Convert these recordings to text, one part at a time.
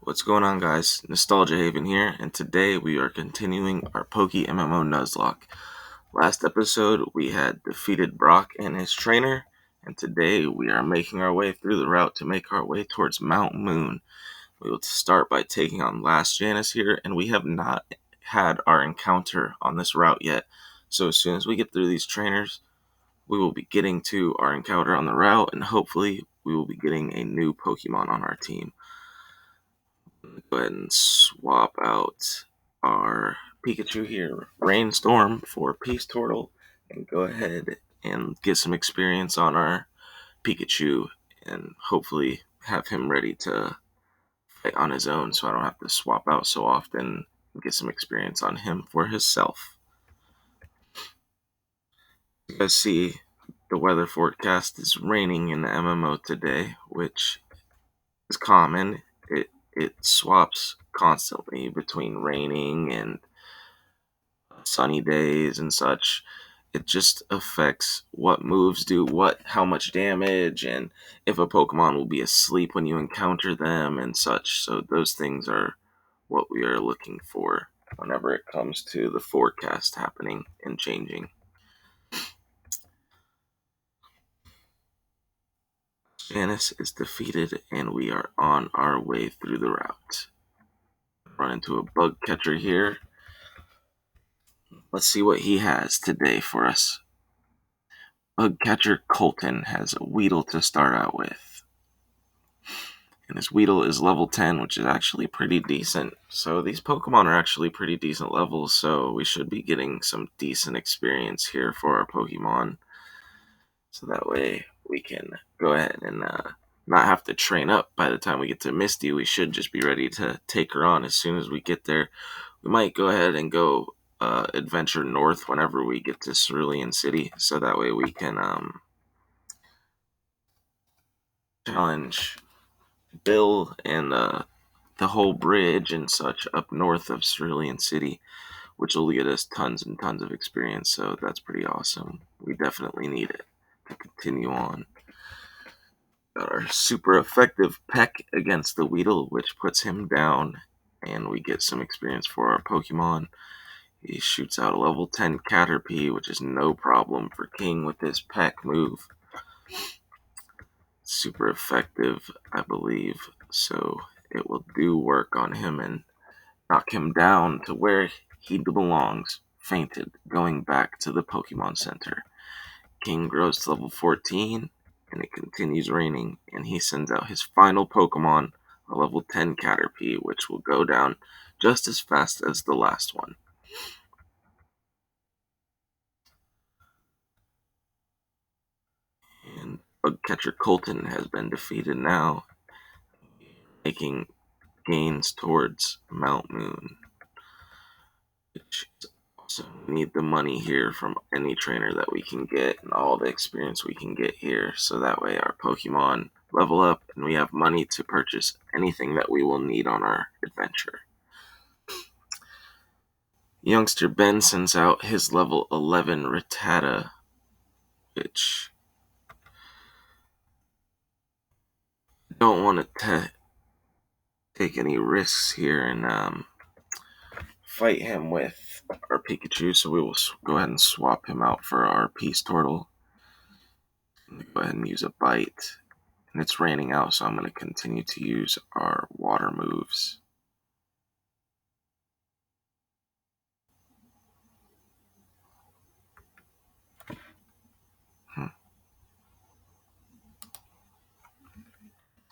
What's going on, guys? Nostalgia Haven here, and today we are continuing our PokeMMO Nuzlocke. Last episode we had defeated Brock and his trainer, and today we are making our way through the route to make our way towards Mount Moon. We will start by taking on Last Janice here, and we have not had our encounter on this route yet. So as soon as we get through these trainers, we will be getting to our encounter on the route, and hopefully we will be getting a new Pokemon on our team. Go ahead and swap out our Pikachu here, Rainstorm, for Peace Turtle, and go ahead and get some experience on our Pikachu, and hopefully have him ready to fight on his own, so I don't have to swap out so often and get some experience on him for himself. You guys see, the weather forecast is raining in the MMO today, which is common. It swaps constantly between raining and sunny days and such. It just affects what moves do what, how much damage, and if a Pokemon will be asleep when you encounter them and such. So those things are what we are looking for whenever it comes to the forecast happening and changing. Janice is defeated, and we are on our way through the route. Run into a bug catcher here. Let's see what he has today for us. Bug catcher Colton has a Weedle to start out with. And his Weedle is level 10, which is actually pretty decent. So these Pokemon are actually pretty decent levels, so we should be getting some decent experience here for our Pokemon. So that way we can go ahead and not have to train up by the time we get to Misty. We should just be ready to take her on as soon as we get there. We might go ahead and go adventure north whenever we get to Cerulean City, so that way we can challenge Bill and the whole bridge and such up north of Cerulean City, which will get us tons and tons of experience, so that's pretty awesome. We definitely need it to continue on. Got our super effective Peck against the Weedle, which puts him down, and we get some experience for our Pokemon. He shoots out a level 10 Caterpie, which is no problem for King with his Peck move. Super effective, I believe, so it will do work on him and knock him down to where he belongs, fainted, going back to the Pokemon Center. King grows to level 14, and it continues raining, and he sends out his final Pokemon, a level 10 Caterpie, which will go down just as fast as the last one. And Bugcatcher Colton has been defeated now, making gains towards Mount Moon. Which is awesome. We need the money here from any trainer that we can get and all the experience we can get here, so that way our Pokemon level up and we have money to purchase anything that we will need on our adventure. Youngster Ben sends out his level 11 Rattata, which I don't want to take any risks here and fight him with our Pikachu, so we will go ahead and swap him out for our Peace Turtle. Go ahead and use a Bite. And it's raining out, so I'm going to continue to use our water moves.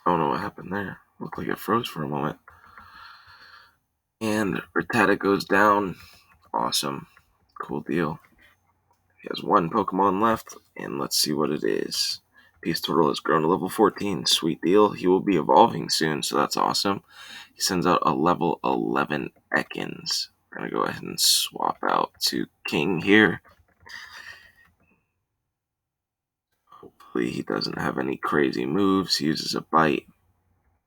I don't know what happened there. Looked like it froze for a moment. And Rattata goes down. Awesome. Cool deal. He has one Pokemon left, and let's see what it is. Peace Turtle has grown to level 14. Sweet deal. He will be evolving soon, so that's awesome. He sends out a level 11 Ekans. I'm going to go ahead and swap out to King here. Hopefully he doesn't have any crazy moves. He uses a Bite,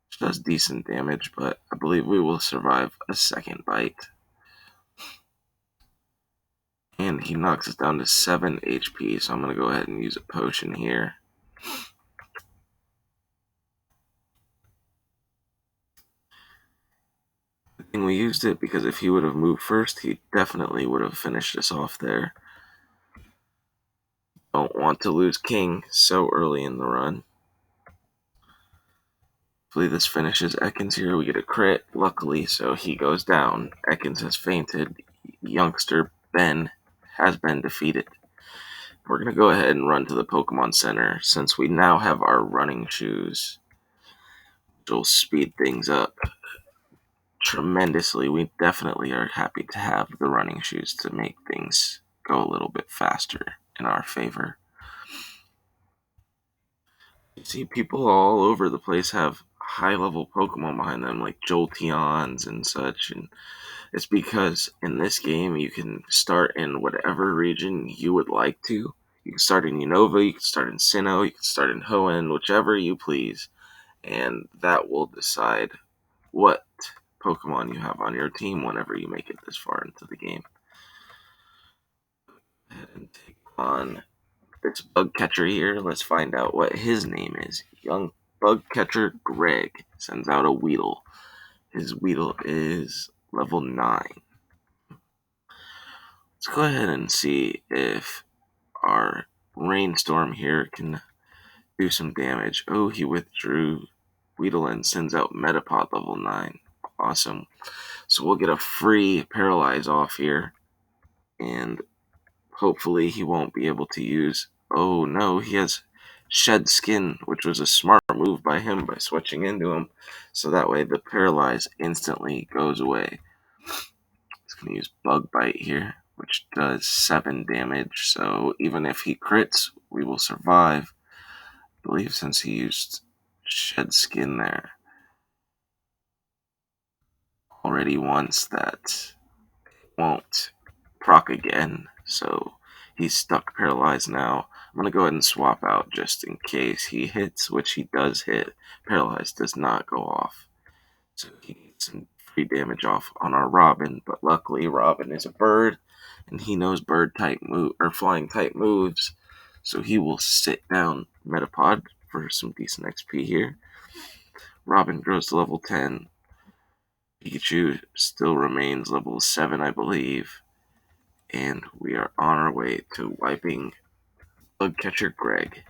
which does decent damage, but I believe we will survive a second Bite. And he knocks us down to 7 HP, so I'm going to go ahead and use a potion here. And we used it because if he would have moved first, he definitely would have finished us off there. Don't want to lose King so early in the run. Hopefully this finishes Ekans here. We get a crit, luckily, so he goes down. Ekans has fainted. Youngster Ben has been defeated. We're going to go ahead and run to the Pokemon Center since we now have our running shoes, which will speed things up tremendously. We definitely are happy to have the running shoes to make things go a little bit faster in our favor. You see people all over the place have high-level Pokemon behind them, like Jolteons and such, and it's because in this game you can start in whatever region you would like to. You can start in Unova, you can start in Sinnoh, you can start in Hoenn, whichever you please, and that will decide what Pokemon you have on your team whenever you make it this far into the game. Go ahead and take on this bug catcher here. Let's find out what his name is. Young bug catcher Greg sends out a Weedle. His Weedle is level 9. Let's go ahead and see if our Rainstorm here can do some damage. Oh, he withdrew Weedle and sends out Metapod level 9. Awesome. So we'll get a free Paralyze off here. And hopefully he won't be able to use... Oh no, he has Shed Skin, which was a smart move by him by switching into him. So that way the Paralyze instantly goes away. He's going to use Bug Bite here, which does 7 damage. So even if he crits, we will survive. I believe since he used Shed Skin there already once, that won't proc again. So he's stuck paralyzed now. I'm going to go ahead and swap out just in case he hits, which he does hit. Paralyzed does not go off. So he gets some free damage off on our Robin, but luckily Robin is a bird, and he knows bird type move or flying type moves, so he will sit down Metapod for some decent XP here. Robin grows to level 10. Pikachu still remains level 7, I believe, and we are on our way to wiping Bug Catcher Greg.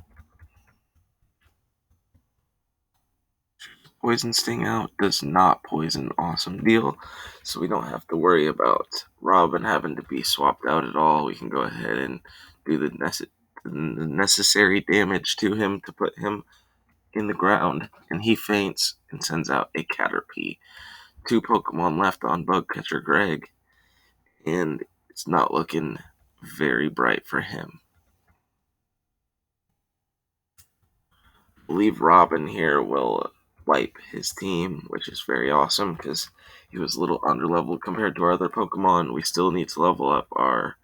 Poison Sting out does not poison. Awesome deal. So we don't have to worry about Robin having to be swapped out at all. We can go ahead and do the necessary damage to him to put him in the ground. And he faints and sends out a Caterpie. 2 Pokemon left on Bug Catcher Greg. And it's not looking very bright for him. I believe Robin here will wipe his team, which is very awesome because he was a little underleveled compared to our other Pokemon. We still need to level up our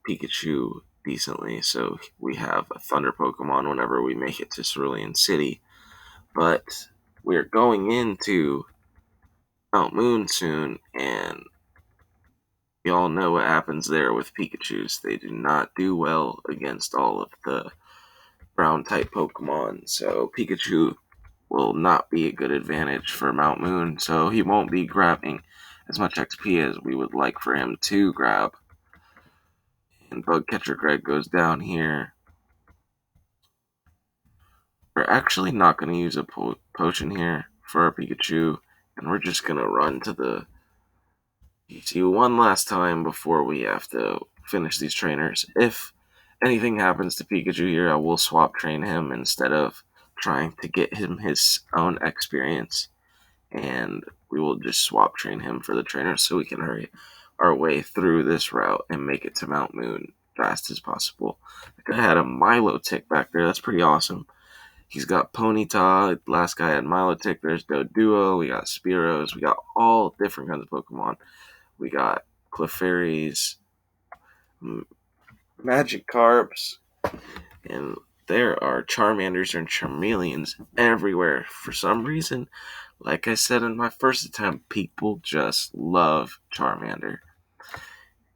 Pikachu decently, so we have a Thunder Pokemon whenever we make it to Cerulean City. But we're going into Mount Moon soon, and we all know what happens there with Pikachus. They do not do well against all of the ground type Pokemon, so Pikachu will not be a good advantage for Mount Moon, so he won't be grabbing as much XP as we would like for him to grab. And Bug Catcher Greg goes down here. We're actually not going to use a potion here for our Pikachu, and we're just going to run to the PC one last time before we have to finish these trainers. If anything happens to Pikachu here, I will swap train him instead of trying to get him his own experience. And we will just swap train him for the trainer so we can hurry our way through this route and make it to Mount Moon fast as possible. The guy had a Milotic back there. That's pretty awesome. He's got Ponyta. Last guy had Milotic. There's Doduo. We got Spearows. We got all different kinds of Pokemon. We got Clefairies, Magikarps, and there are Charmanders and Charmeleons everywhere. For some reason, like I said in my first attempt, people just love Charmander.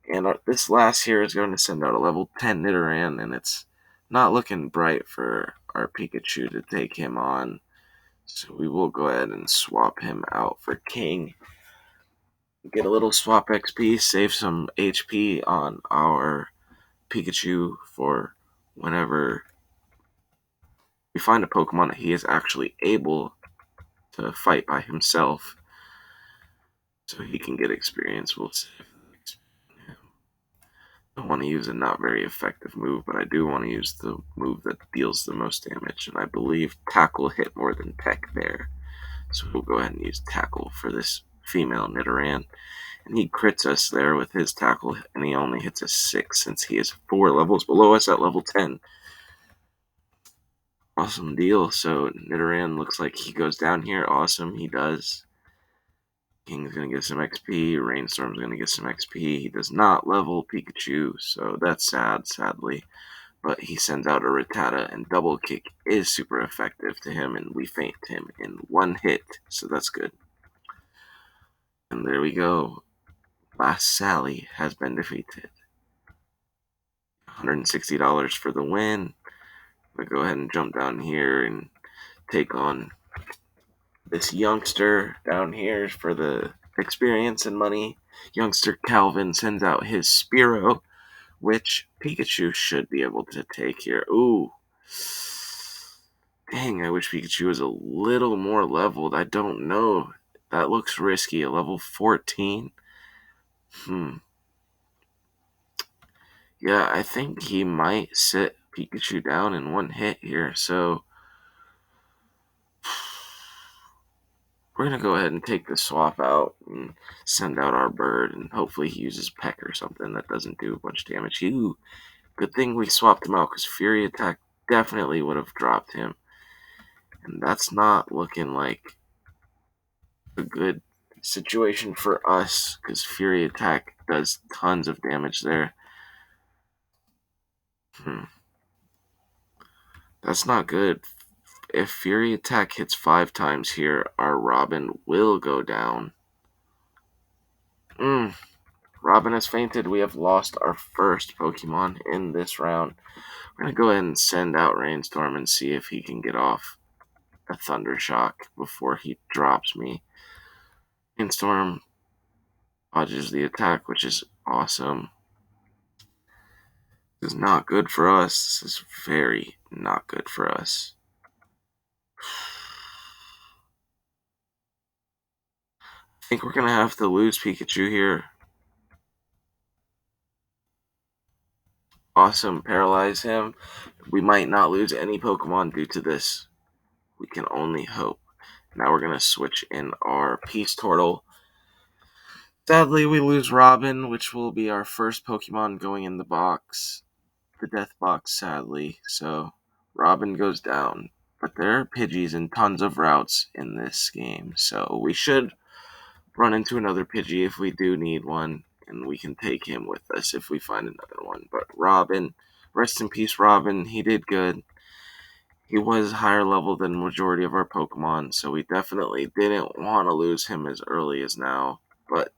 And this last here is going to send out a level 10 Nidoran, and it's not looking bright for our Pikachu to take him on. So we will go ahead and swap him out for King. Get a little swap XP, save some HP on our Pikachu for whenever we find a Pokemon that he is actually able to fight by himself, so he can get experience. We'll save. I don't want to use a not very effective move, but I do want to use the move that deals the most damage, and I believe Tackle hit more than Peck there. So we'll go ahead and use Tackle for this female Nidoran. And he crits us there with his Tackle, and he only hits a 6 since he is 4 levels below us at level 10. Awesome deal. So Nidoran looks like he goes down here. Awesome, he does. King's going to get some XP. Rainstorm's going to get some XP. He does not level Pikachu, so that's sad, sadly. But he sends out a Rattata, and Double Kick is super effective to him, and we faint him in one hit, so that's good. And there we go. Last Sally has been defeated. $160 for the win. I'm going to go ahead and jump down here and take on this youngster down here for the experience and money. Youngster Calvin sends out his Spearow, which Pikachu should be able to take here. Ooh. Dang, I wish Pikachu was a little more leveled. I don't know. That looks risky. A level 14? Yeah, I think he might sit Pikachu down in one hit here, so we're going to go ahead and take the swap out and send out our bird, and hopefully he uses Peck or something that doesn't do a bunch of damage. Ooh, good thing we swapped him out, because Fury Attack definitely would have dropped him. And that's not looking like a good situation for us, because Fury Attack does tons of damage there. That's not good. If Fury Attack hits 5 times here, our Robin will go down. Robin has fainted. We have lost our first Pokemon in this round. We're going to go ahead and send out Rainstorm and see if he can get off a Thunder Shock before he drops me. Rainstorm dodges the attack, which is awesome. This is not good for us. This is very not good for us. I think we're going to have to lose Pikachu here. Awesome, paralyze him. We might not lose any Pokemon due to this. We can only hope. Now we're going to switch in our Peace Turtle. Sadly, we lose Robin, which will be our first Pokemon going in the box. The death box, sadly. So, Robin goes down. But there are Pidgeys and tons of routes in this game. So, we should run into another Pidgey if we do need one. And we can take him with us if we find another one. But Robin, rest in peace, Robin. He did good. He was higher level than the majority of our Pokemon, so we definitely didn't want to lose him as early as now, but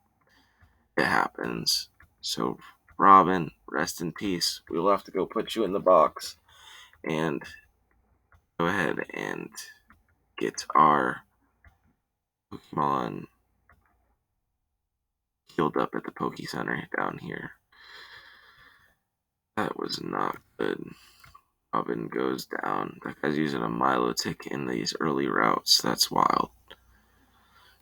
it happens. So, Robin, rest in peace. We'll have to go put you in the box and go ahead and get our Pokemon healed up at the Poke Center down here. That was not good. Robin goes down. That guy's using a Milotic in these early routes. That's wild.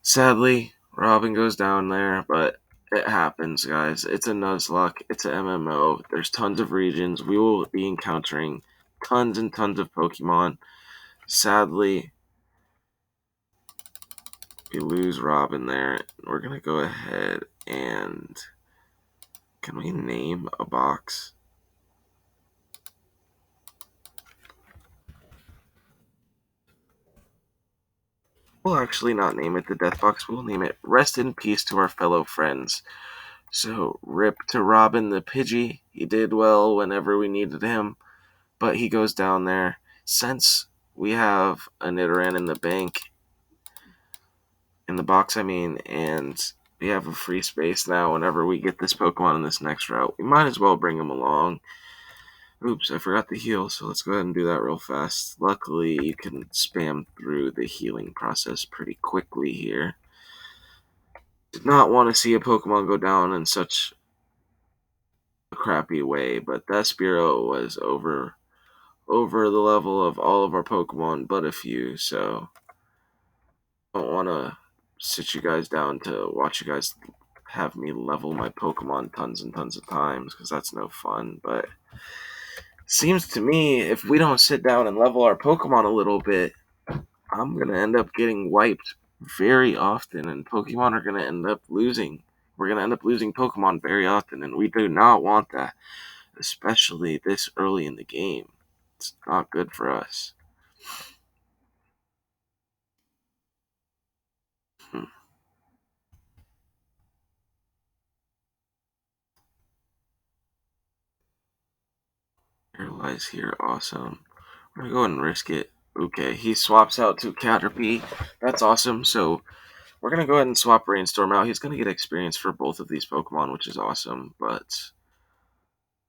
Sadly, Robin goes down there, but it happens, guys. It's a Nuzlocke. It's a MMO. There's tons of regions. We will be encountering tons and tons of Pokemon. Sadly, we lose Robin there. We're going to go ahead and... Can we name a box? We'll actually not name it the Death Box. We'll name it Rest in Peace to Our Fellow Friends. So, rip to Robin the Pidgey. He did well whenever we needed him, but he goes down there. Since we have a Nidoran in the bank, in the box, and we have a free space now whenever we get this Pokemon in this next route, we might as well bring him along. Oops, I forgot to heal, so let's go ahead and do that real fast. Luckily, you can spam through the healing process pretty quickly here. Did not want to see a Pokemon go down in such a crappy way, but that Spearow was over the level of all of our Pokemon but a few, so I don't want to sit you guys down to watch you guys have me level my Pokemon tons and tons of times, because that's no fun. But seems to me if we don't sit down and level our Pokemon a little bit, I'm going to end up getting wiped very often, and Pokemon are going to end up losing. We're going to end up losing Pokemon very often, and we do not want that, especially this early in the game. It's not good for us. Hmm. Here lies here, awesome. I'm gonna go ahead and risk it. Okay, he swaps out to Caterpie. That's awesome. So we're gonna go ahead and swap Rainstorm out. He's gonna get experience for both of these Pokemon, which is awesome, but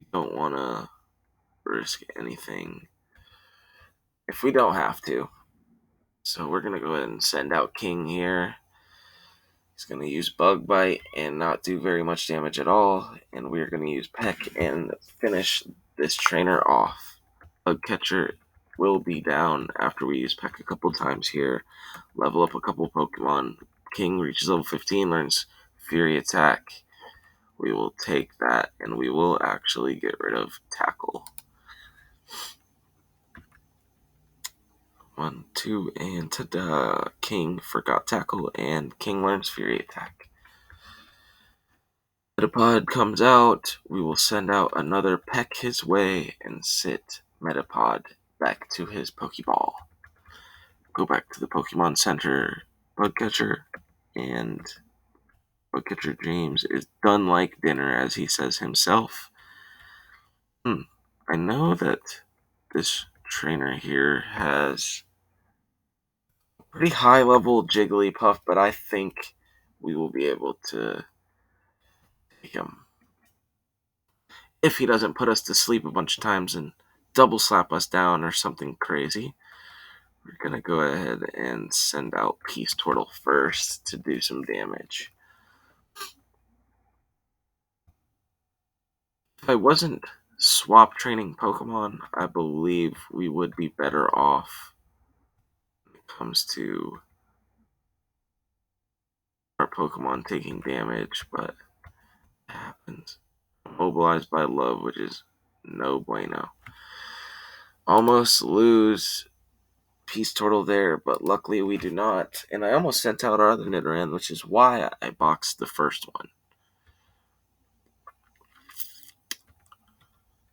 we don't wanna risk anything if we don't have to. So we're gonna go ahead and send out King here. He's gonna use Bug Bite and not do very much damage at all, and we're gonna use Peck and finish this trainer off. Bug Catcher will be down after we use Peck a couple times here. Level up a couple Pokemon. King reaches level 15, learns Fury Attack. We will take that, and we will actually get rid of Tackle. 1, 2, and ta-da! King forgot Tackle, and King learns Fury Attack. Metapod comes out. We will send out another Peck his way and sit Metapod back to his Pokeball. Go back to the Pokemon Center. Bugcatcher and Bugcatcher James is done like dinner, as he says himself. I know that this trainer here has a pretty high level Jigglypuff, but I think we will be able to take him. If he doesn't put us to sleep a bunch of times and double slap us down or something crazy, we're going to go ahead and send out Peace Turtle first to do some damage. If I wasn't swap training Pokemon, I believe we would be better off when it comes to our Pokemon taking damage, but it happens. Mobilized by love, which is no bueno. Almost lose Peace Turtle there, but luckily we do not. And I almost sent out our other Nidoran, which is why I boxed the first one.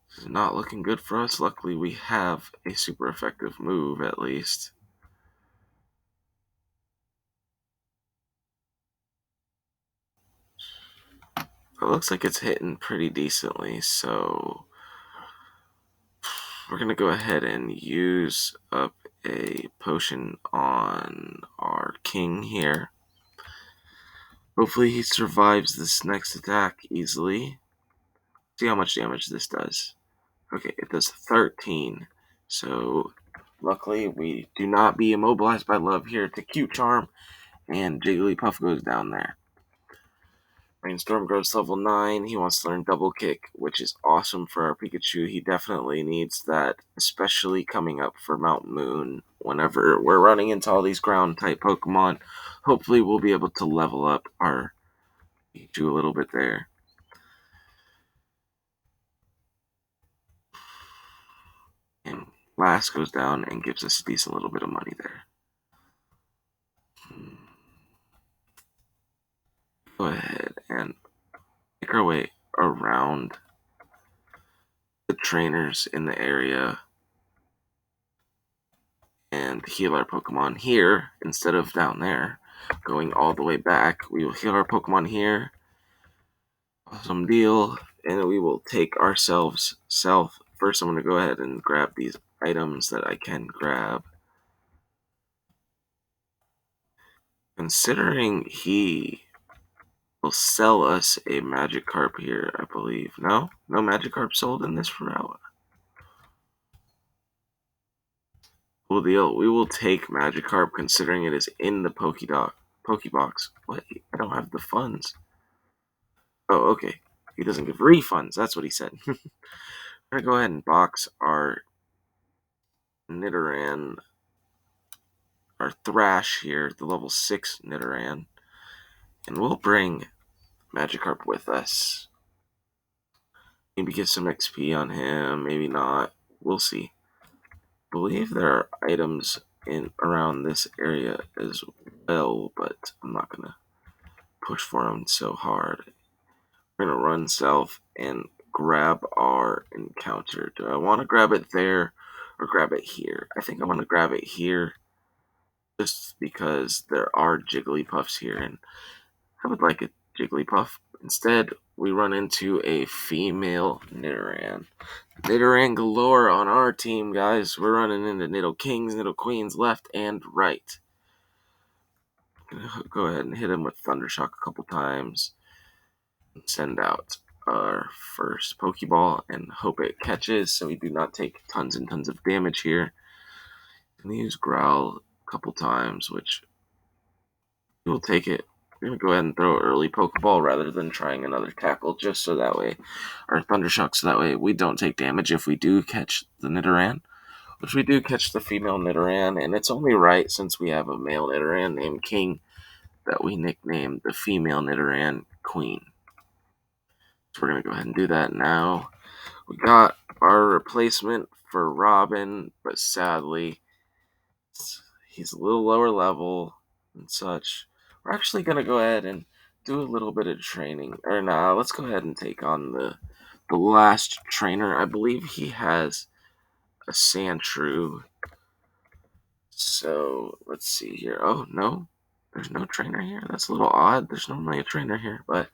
This is not looking good for us. Luckily we have a super effective move, at least. It looks like it's hitting pretty decently, so we're going to go ahead and use up a potion on our King here. Hopefully he survives this next attack easily. See how much damage this does. Okay, it does 13. So luckily we do not be immobilized by love here to Cute Charm, and Jigglypuff goes down there. Rainstorm grows to level 9. He wants to learn Double Kick, which is awesome for our Pikachu. He definitely needs that, especially coming up for Mount Moon. Whenever we're running into all these ground-type Pokemon, hopefully we'll be able to level up our Pikachu a little bit there. And Last goes down and gives us a decent little bit of money there. Go ahead and make our way around the trainers in the area and heal our Pokemon here instead of down there. Going all the way back, we will heal our Pokemon here. Awesome deal. And we will take ourselves south. First, I'm going to go ahead and grab these items that I can grab. Considering he will sell us a Magikarp here, I believe. No Magikarp sold in this route. Cool deal. We will take Magikarp considering it is in the Pokédoc. Pokebox. What? I don't have the funds. Oh, okay. He doesn't give refunds. That's what he said. I'm gonna go ahead and box our Nidoran, our Thrash here, the level 6 Nidoran. And we'll bring Magikarp with us. Maybe get some XP on him, maybe not. We'll see. I believe there are items in around this area as well, but I'm not gonna push for them so hard. We're gonna run south and grab our encounter. Do I want to grab it there or grab it here? I think I want to grab it here just because there are Jigglypuffs here, and I would like a Jigglypuff. Instead, we run into a female Nidoran. Nidoran galore on our team, guys. We're running into Nido Kings, Nido Queens, left and right. Gonna go ahead and hit him with Thundershock a couple times. Send out our first Pokeball and hope it catches so we do not take tons and tons of damage here. And use Growl a couple times, which we'll take it. We're going to go ahead and throw an early Pokeball rather than trying another tackle, just so that way, or Thundershock, so that way we don't take damage if we do catch the Nidoran, which we do catch the female Nidoran, and it's only right since we have a male Nidoran named King that we nicknamed the female Nidoran Queen. So we're going to go ahead and do that now. We got our replacement for Robin, but sadly, he's a little lower level and such. We're actually going to go ahead and do a little bit of training. Or nah, let's go ahead and take on the last trainer. I believe he has a Sandshrew. So, let's see here. Oh, no. There's no trainer here. That's a little odd. There's normally a trainer here, but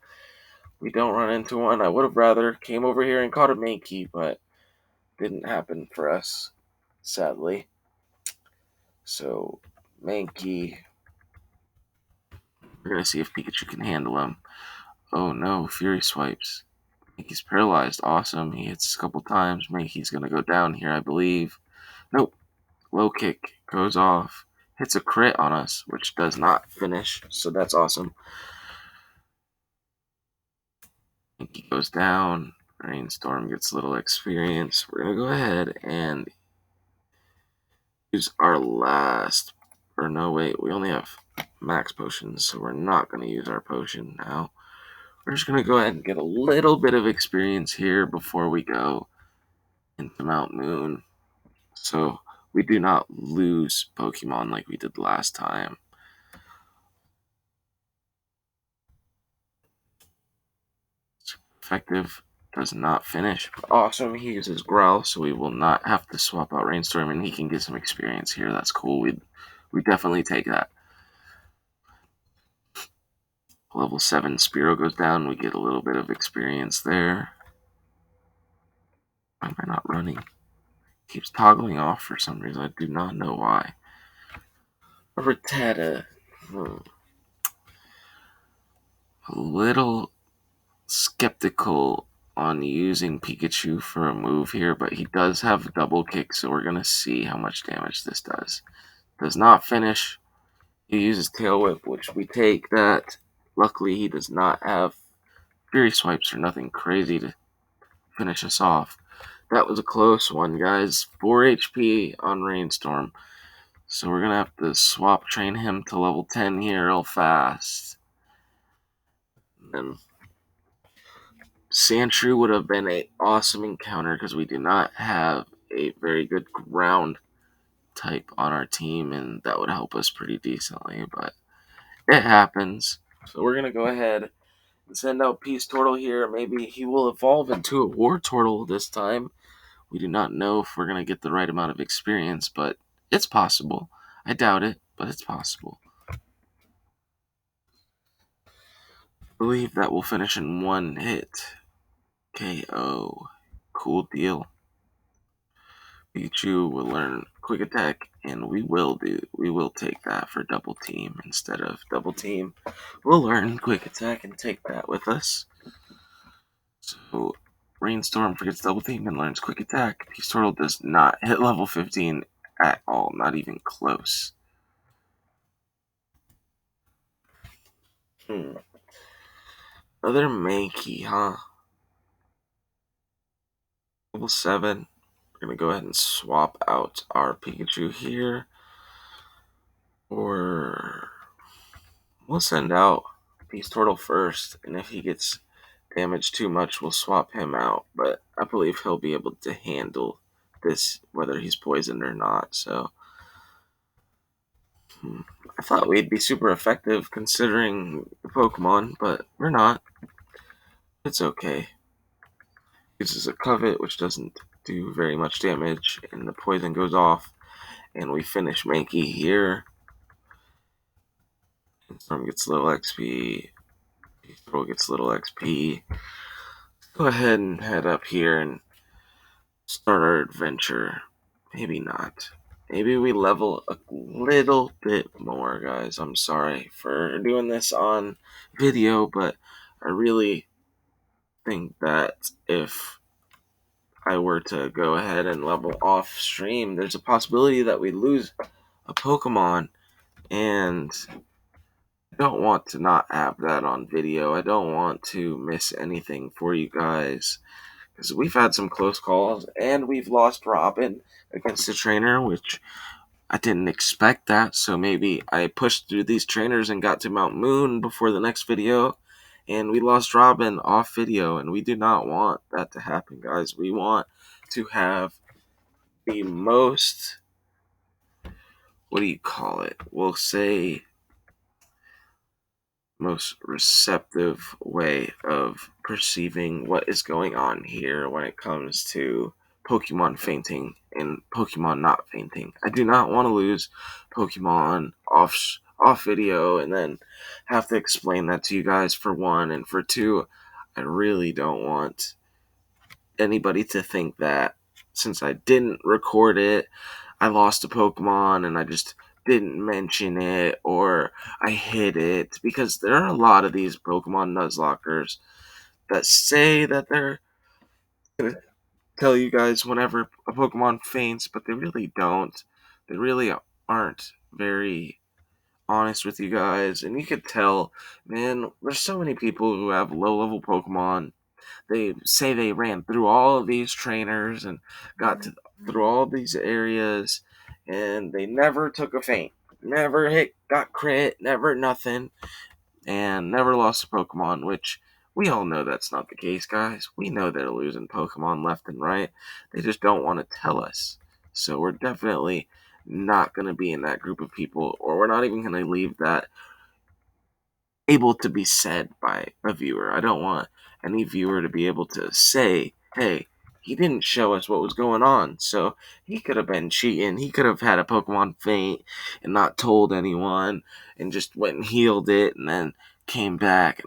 we don't run into one. I would have rather came over here and caught a Mankey, but didn't happen for us, sadly. So, Mankey. We're going to see if Pikachu can handle him. Oh no, Fury Swipes. Mankey's paralyzed. Awesome. He hits a couple times. Mankey's going to go down here, I believe. Nope. Low kick goes off. Hits a crit on us, which does not finish. So that's awesome. Mankey goes down. Rainstorm gets a little experience. We're going to go ahead and use our last. Or no, wait. We only have max potions, so we're not going to use our potion now. We're just going to go ahead and get a little bit of experience here before we go into Mount Moon, so we do not lose Pokemon like we did last time. Effective does not finish. Awesome, he uses Growl, so we will not have to swap out Rainstorm, and he can get some experience here. That's cool. We definitely take that. Level 7 Spearow goes down. We get a little bit of experience there. Why am I not running? Keeps toggling off for some reason. I do not know why. Rattata. A little skeptical on using Pikachu for a move here, but he does have double kick, so we're going to see how much damage this does. Does not finish. He uses Tail Whip, which we take that. Luckily, he does not have Fury Swipes or nothing crazy to finish us off. That was a close one, guys. 4 HP on Rainstorm. So we're going to have to swap train him to level 10 here real fast. And Sandshrew would have been an awesome encounter because we do not have a very good ground type on our team, and that would help us pretty decently, but it happens. So we're going to go ahead and send out Peace Turtle here. Maybe he will evolve into a War Turtle this time. We do not know if we're going to get the right amount of experience, but it's possible. I doubt it, but it's possible. I believe that will finish in one hit. KO. Cool deal. Pikachu will learn Quick Attack, and we will take that for Double Team instead of Double Team. We'll learn Quick Attack and take that with us. So Rainstorm forgets Double Team and learns Quick Attack. Peace Turtle does not hit level 15 at all, not even close. Another Mankey, huh? Level 7. We're going to go ahead and swap out our Pikachu here. Or we'll send out Peace Turtle first. And if he gets damaged too much, we'll swap him out. But I believe he'll be able to handle this, whether he's poisoned or not. So I thought we'd be super effective considering the Pokemon, but we're not. It's okay. Uses a Covet, which doesn't do very much damage, and the poison goes off, and we finish Mankey here. And Storm gets little XP. Peaceful gets little XP. Go ahead and head up here and start our adventure. Maybe not. Maybe we level a little bit more, guys. I'm sorry for doing this on video, but I really think that if I were to go ahead and level off stream, there's a possibility that we lose a Pokemon, and I don't want to not have that on video. I don't want to miss anything for you guys, because we've had some close calls, and we've lost Robin against the trainer, which I didn't expect that, so maybe I pushed through these trainers and got to Mount Moon before the next video, and we lost Robin off video, and we do not want that to happen, guys. We want to have the most, what do you call it? We'll say most receptive way of perceiving what is going on here when it comes to Pokemon fainting and Pokemon not fainting. I do not want to lose Pokemon off video and then have to explain that to you guys, for one, and for two, I really don't want anybody to think that since I didn't record it, I lost a Pokemon and I just didn't mention it, or I hid it, because there are a lot of these Pokemon Nuzlockers that say that they're going to tell you guys whenever a Pokemon faints, but they really don't. They really aren't very honest with you guys, and you could tell, man, there's so many people who have low level Pokemon. They say they ran through all of these trainers and got through all of these areas, and they never took a feint, never got crit, never nothing, and never lost a Pokemon, which we all know that's not the case, guys. We know they're losing Pokemon left and right. They just don't want to tell us. So we're definitely not going to be in that group of people, or we're not even going to leave that able to be said by a viewer. I don't want any viewer to be able to say, hey, he didn't show us what was going on, so he could have been cheating. He could have had a Pokemon faint and not told anyone and just went and healed it and then came back.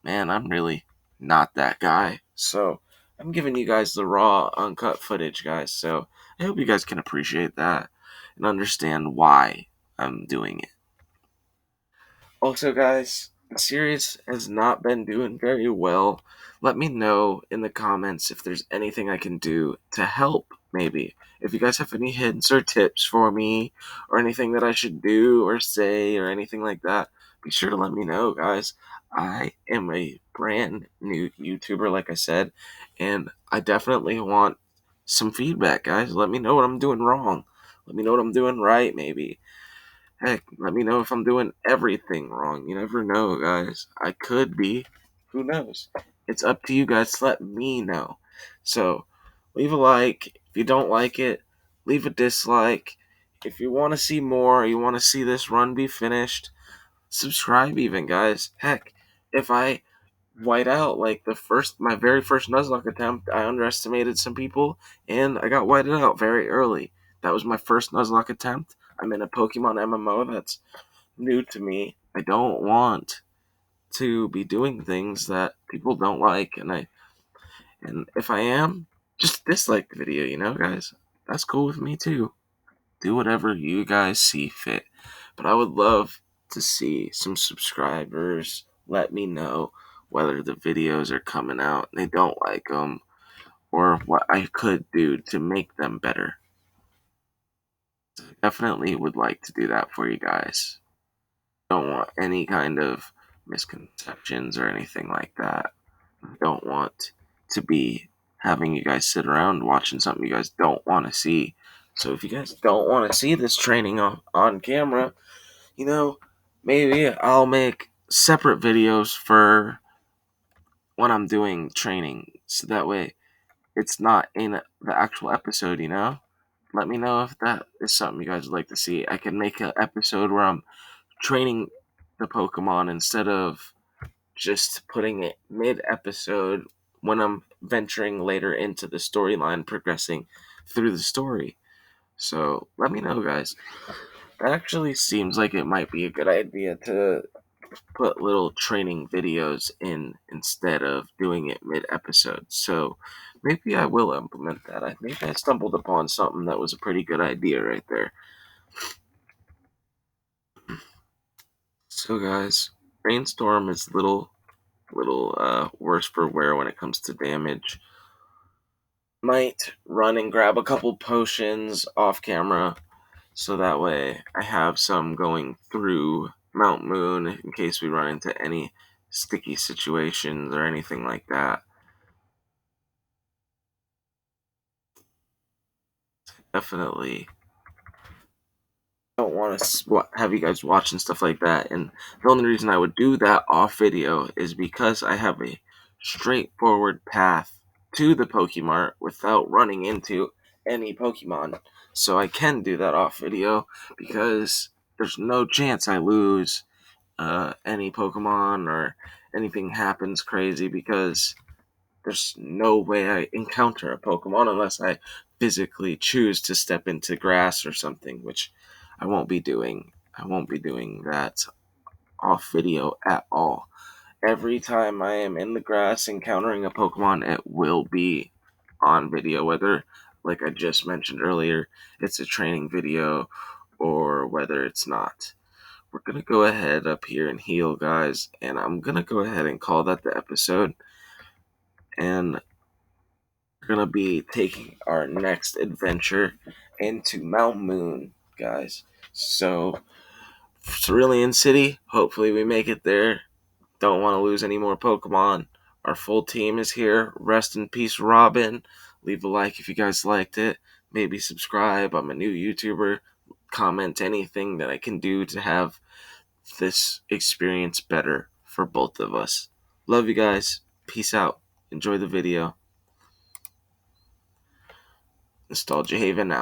Man, I'm really not that guy. So I'm giving you guys the raw, uncut footage, guys. So I hope you guys can appreciate that and understand why I'm doing it. Also, guys, the series has not been doing very well. Let me know in the comments if there's anything I can do to help, maybe. If you guys have any hints or tips for me, or anything that I should do or say, or anything like that, be sure to let me know, guys. I am a brand new YouTuber, like I said, and I definitely want some feedback, guys. Let me know what I'm doing wrong. Let me know what I'm doing right, maybe. Heck, let me know if I'm doing everything wrong. You never know, guys. I could be. Who knows? It's up to you guys to let me know. So, leave a like. If you don't like it, leave a dislike. If you want to see more, you want to see this run be finished, subscribe even, guys. Heck, if I white out like my very first Nuzlocke attempt, I underestimated some people and I got whited out very early. That was my first Nuzlocke attempt. I'm in a Pokemon MMO that's new to me. I don't want to be doing things that people don't like, and if I am, just dislike the video, guys. That's cool with me too. Do whatever you guys see fit. But I would love to see some subscribers let me know whether the videos are coming out and they don't like them, or what I could do to make them better. Definitely would like to do that for you guys. Don't want any kind of misconceptions or anything like that. I don't want to be having you guys sit around watching something you guys don't want to see. So if you guys don't want to see this training on camera, maybe I'll make separate videos for when I'm doing training. So that way it's not in the actual episode. Let me know if that is something you guys would like to see. I can make an episode where I'm training the Pokemon instead of just putting it mid-episode when I'm venturing later into the storyline, progressing through the story. So let me know, guys. That actually seems like it might be a good idea to put little training videos in instead of doing it mid-episode. So maybe I will implement that. I think I stumbled upon something that was a pretty good idea right there. So guys, Rainstorm is little worse for wear when it comes to damage. Might run and grab a couple potions off camera so that way I have some going through Mount Moon in case we run into any sticky situations or anything like that. Definitely don't want to have you guys watching stuff like that. And the only reason I would do that off video is because I have a straightforward path to the Pokemart without running into any Pokemon. So I can do that off video because there's no chance I lose any Pokemon or anything happens crazy because there's no way I encounter a Pokemon unless I physically choose to step into grass or something, which I won't be doing. I won't be doing that off video at all. Every time I am in the grass encountering a Pokemon, it will be on video, whether, like I just mentioned earlier, it's a training video or whether it's not. We're going to go ahead up here and heal, guys, and I'm going to go ahead and call that the episode. And we're going to be taking our next adventure into Mount Moon, guys. So, Cerulean City, hopefully we make it there. Don't want to lose any more Pokemon. Our full team is here. Rest in peace, Robin. Leave a like if you guys liked it. Maybe subscribe. I'm a new YouTuber. Comment anything that I can do to have this experience better for both of us. Love you guys. Peace out. Enjoy the video. Nostalgia Haven out.